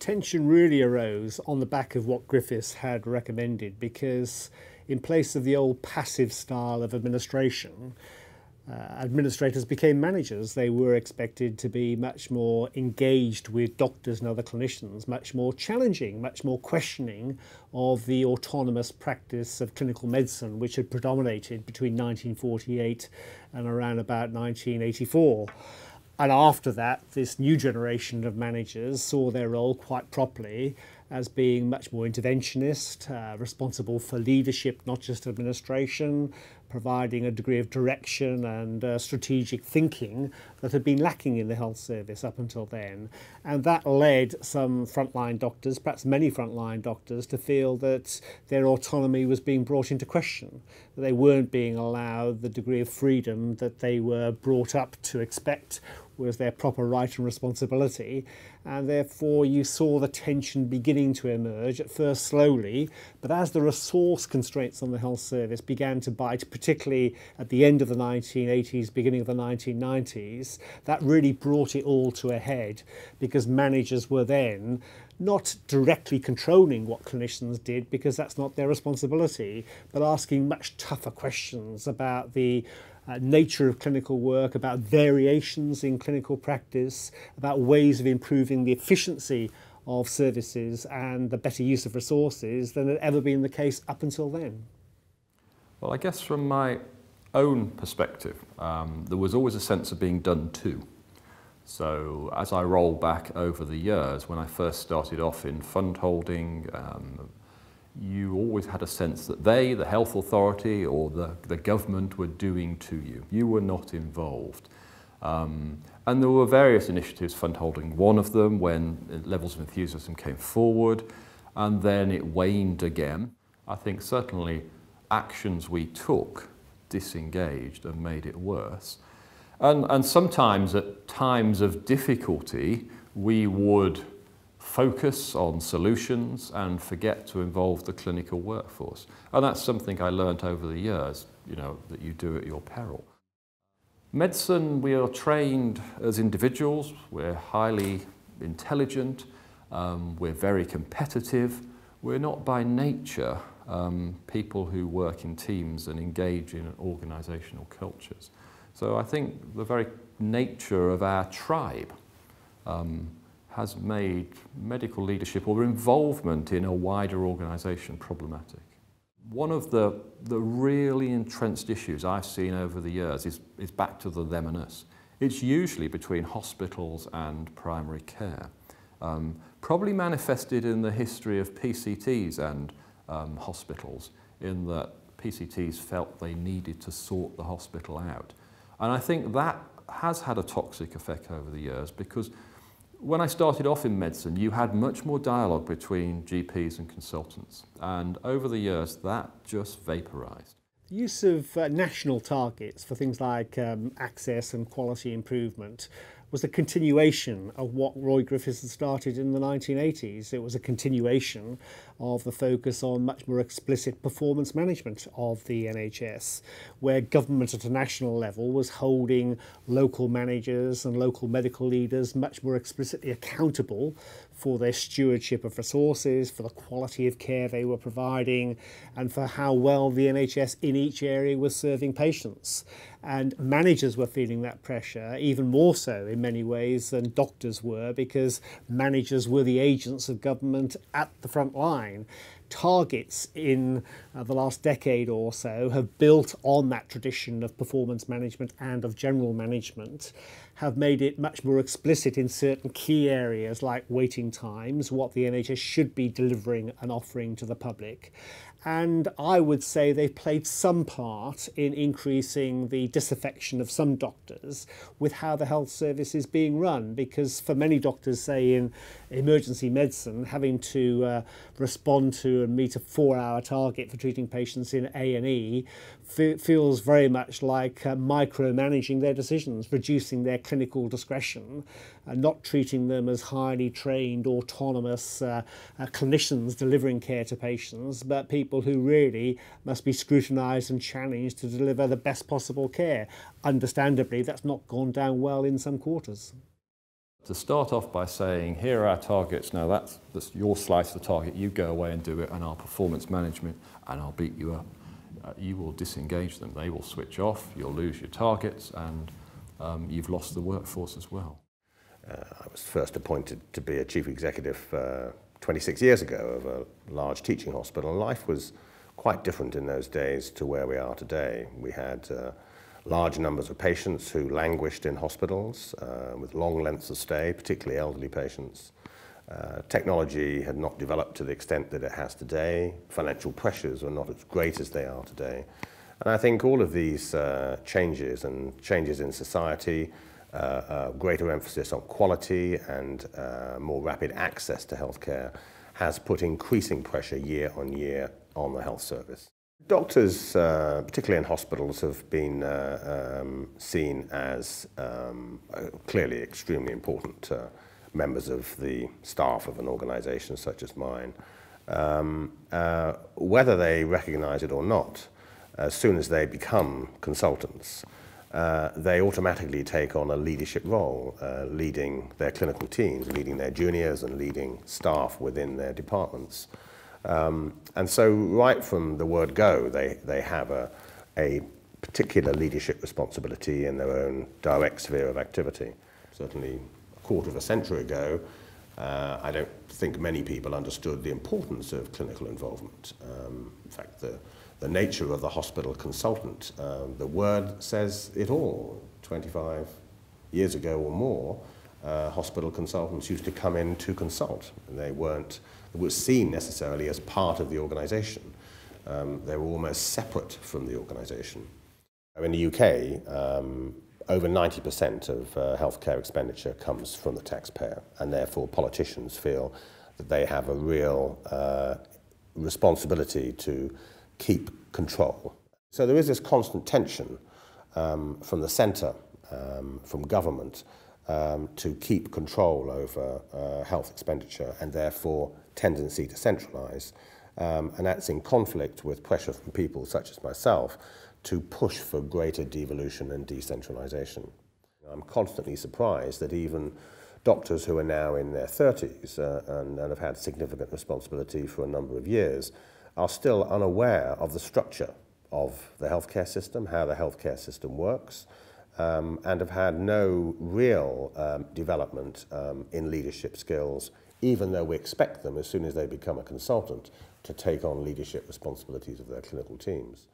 tension really arose on the back of what Griffiths had recommended, because in place of the old passive style of administration, administrators became managers. They were expected to be much more engaged with doctors and other clinicians, much more challenging, much more questioning of the autonomous practice of clinical medicine, which had predominated between 1948 and around about 1984. And after that, this new generation of managers saw their role quite properly as being much more interventionist, responsible for leadership, not just administration, providing a degree of direction and strategic thinking that had been lacking in the health service up until then. And that led some frontline doctors, perhaps many frontline doctors, to feel that their autonomy was being brought into question, that they weren't being allowed the degree of freedom that they were brought up to expect was their proper right and responsibility, and therefore you saw the tension beginning to emerge, at first slowly, but as the resource constraints on the health service began to bite, particularly at the end of the 1980s, beginning of the 1990s, that really brought it all to a head, because managers were then not directly controlling what clinicians did, because that's not their responsibility, but asking much tougher questions about the nature of clinical work, about variations in clinical practice, about ways of improving the efficiency of services and the better use of resources than had ever been the case up until then. Well, I guess from my own perspective, there was always a sense of being done to. So as I roll back over the years, when I first started off in fund holding, you always had a sense that they, the health authority or the government, were doing to you. You were not involved. And there were various initiatives, fund holding one of them, when levels of enthusiasm came forward, and then it waned again. I think certainly actions we took disengaged and made it worse. And sometimes at times of difficulty, we would focus on solutions and forget to involve the clinical workforce. And that's something I learned over the years, that you do at your peril. Medicine, we are trained as individuals, we're highly intelligent, we're very competitive. We're not by nature people who work in teams and engage in organisational cultures. So I think the very nature of our tribe has made medical leadership or involvement in a wider organisation problematic. One of the really entrenched issues I've seen over the years is back to the them and us. It's usually between hospitals and primary care, probably manifested in the history of PCTs and hospitals, in that PCTs felt they needed to sort the hospital out. And I think that has had a toxic effect over the years, because when I started off in medicine, you had much more dialogue between GPs and consultants, and over the years that just vaporised. The use of national targets for things like access and quality improvement was a continuation of what Roy Griffiths had started in the 1980s. It was a continuation of the focus on much more explicit performance management of the NHS, where government at a national level was holding local managers and local medical leaders much more explicitly accountable for their stewardship of resources, for the quality of care they were providing, and for how well the NHS in each area was serving patients. And managers were feeling that pressure, even more so in many ways than doctors were, because managers were the agents of government at the front line. Targets in the last decade or so have built on that tradition of performance management and of general management, have made it much more explicit in certain key areas like waiting times, what the NHS should be delivering and offering to the public. And I would say they've played some part in increasing the disaffection of some doctors with how the health service is being run, because for many doctors, say in emergency medicine, having to respond to and meet a 4-hour target for treating patients in A&E feels very much like micromanaging their decisions, reducing their clinical discretion, not treating them as highly trained, autonomous clinicians delivering care to patients, but people who really must be scrutinised and challenged to deliver the best possible care. Understandably, that's not gone down well in some quarters. To start off by saying, here are our targets, now that's your slice of the target, you go away and do it, and our performance management, and I'll beat you up. You will disengage them. They will switch off, you'll lose your targets, and you've lost the workforce as well. I was first appointed to be a chief executive 26 years ago of a large teaching hospital, and life was quite different in those days to where we are today. We had large numbers of patients who languished in hospitals with long lengths of stay, particularly elderly patients. Technology had not developed to the extent that it has today. Financial pressures were not as great as they are today. And I think all of these changes in society, greater emphasis on quality and more rapid access to healthcare has put increasing pressure year on year on the health service. Doctors, particularly in hospitals, have been seen as clearly extremely important members of the staff of an organisation such as mine. Whether they recognise it or not, as soon as they become consultants, they automatically take on a leadership role, leading their clinical teams, leading their juniors and leading staff within their departments. And so right from the word go, they have a particular leadership responsibility in their own direct sphere of activity. Certainly a quarter of a century ago, I don't think many people understood the importance of clinical involvement. In fact, the nature of the hospital consultant, the word says it all. 25 years ago or more, hospital consultants used to come in to consult. They weren't seen necessarily as part of the organisation. They were almost separate from the organisation. In the UK, over 90% of healthcare expenditure comes from the taxpayer, and therefore politicians feel that they have a real responsibility to keep control. So there is this constant tension from the centre, from government, to keep control over health expenditure and therefore tendency to centralise. And that's in conflict with pressure from people such as myself to push for greater devolution and decentralisation. I'm constantly surprised that even doctors who are now in their 30s and have had significant responsibility for a number of years are still unaware of the structure of the healthcare system, how the healthcare system works, and have had no real development in leadership skills, even though we expect them, as soon as they become a consultant, to take on leadership responsibilities of their clinical teams.